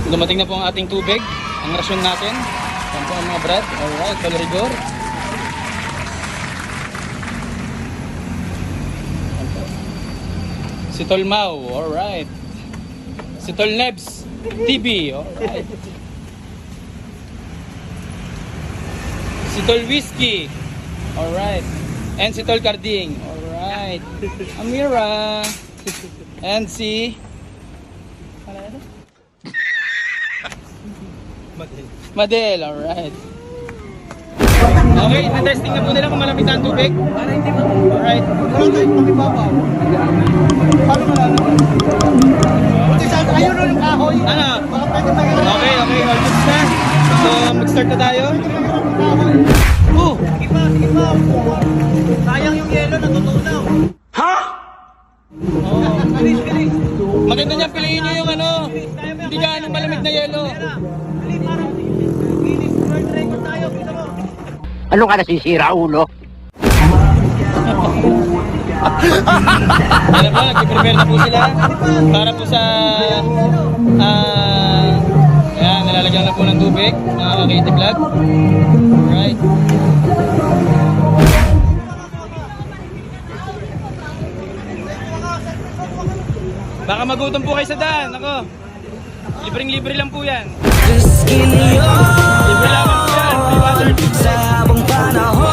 Dumating na po ang ating tubig, ang rasyon natin. Yan po ang mga brad. Alright, Calorigor. Si Tolmao, alright. Si Tolnebs TV, alright. Si Tol Whiskey, alright. And si Tol Carding, alright. Amira. And si Madel, alright. Okay, na-testing na po nila kung malamig na ang tubig. Para hindi mo. Alright. Walang kahit pakibabaw. Paano malalaman? Buti saan ayaw nun yung kahoy. Ano? Baka pwede magiging. Okay, all good na. So, mag-start na tayo. Oh! Sige pa. Sayang yung yelo, natutunaw. Ha? Oh. Bilis. Maganda niyan, piliin nyo yung ano. Hindi gaano malamig na yelo. Ano ka nasisira, ulo? Alam mo, nag-prepare na po sila para po sa ayan, nalalagyan na po ng tubig mga Katie Vlog. Alright. Baka magutom po kayo sa daan. Ako, libreng-libre lang po yan. Libre lang po yan. May water. Sa habang panahon,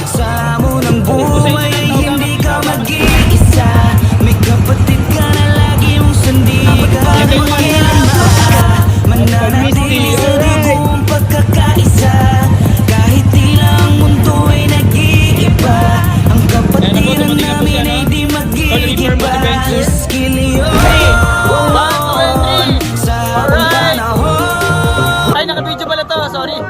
sa munang buhay ay hindi ka mag-iisa. May kapatid ka na lagi mong sandigan. Mananatili sa digong pagkakaisa. Kahit tila ang mundo ay nag-iiba, ang kapatiran namin ay di mag-iiba. Eskilyo sa habang panahon. Ay, naka-video pala to, sorry.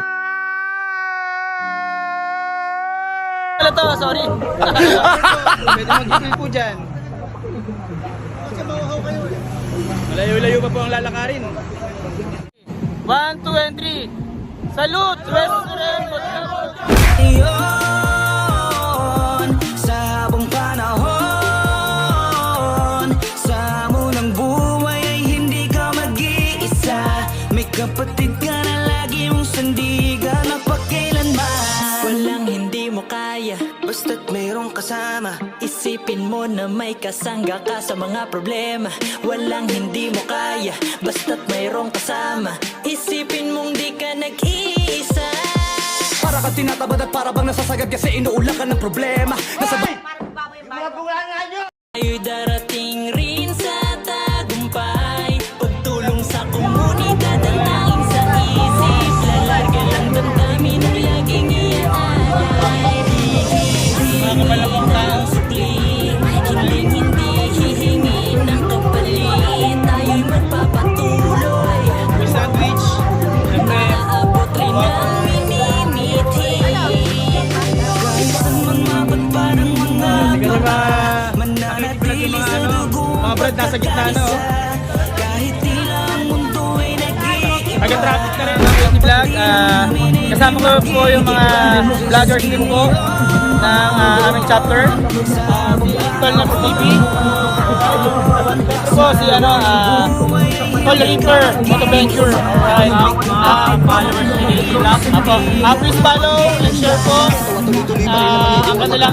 Sorry. Pwede mag-email po dyan. Malayo-layo pa po ang lalakarin. 1, 2, and 3. Salute! Sa habang panahon, sa munang buhay ay hindi ka mag-iisa. May kapatid ka na lagi mong sandigan na pagkailanman. Walang hindi mo kaya, basta't mayroong kasama. Isipin mo na may kasangga ka sa mga problema. Walang hindi mo kaya, basta't mayroong kasama. Isipin mong di ka nag-iisa. Para ka tinatabad at para bang nasasagad kasi inuulan ka ng problema. Tayo'y darating rin sa tagumpay. Pagtulong sa komunidad ang tanging sa isip. Lalarga lang damdamin ang laging iaalay. Malawang tao. Hindi hihingi ng kapalit. Tayo'y magpapatuloy. May sandwich. Maaabot rin ang minimithi. Kahit saan man mabot parang mga mananatili sa dugo. Mga brad, nasa gitna na oh. Kahit tila ang mundo ay nag-iiba. Taga-traffic na rin ang Katie Vlog. Kasama ko po yung mga vloggers din po ng aming chapter. Si Tolnebs TV. Ito po si Tol Reaper Motoventure. Alright. Followers ni Katie Vlog. Please follow and share po ang kanilang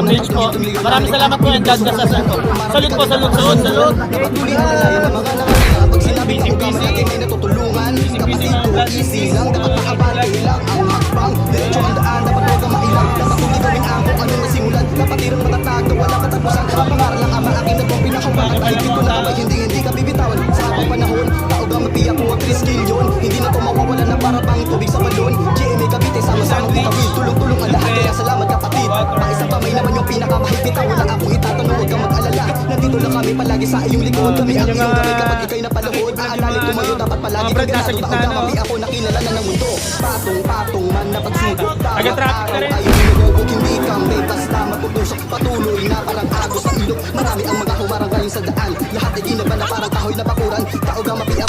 page po. Maraming salamat po and God bless us. Salute po, salute. Busy mga vlog. Easy lang, dapat makabali lang ang hakbang. Diretso ang daan, dapat huwag kang mailang. Patuloy gawin ang kung anong nasimulan. Kapatirang matatag na wala katapusan. Pangaral lang ang akin na pong pinakabakat. Ay dito na kabay, hindi ka bibitawan. Sa akong panahon, tao ga mapiyak mo at skill yun. Hindi na to mawawala na para pang tubig sa balon. GMA Cavite, sama-sama kitawid. Tulong-tulong ang lahat, kaya salamat kapatid. Paisa pa may naman yung pinakamahigpit. Wala akong itatanong, huwag kang mag-alala. Nandito lang kami palagi sa iyong likod. Kami ang iyong gabay kapag ikaw'y napalahod. Aalalik tumayo, dapat palagi kang ganado. Taong kami ako nakilala na ng mundo. Patong-patong man na pagsubok. Bawat araw ay hinugugog, hindi kami basta matutusok. Patuloy na parang agos sa ilog. Marami ang mga humarang ngayon sa daan. Lahat ay ginaban na parang kahoy na bakuran. Tao ga mapiyak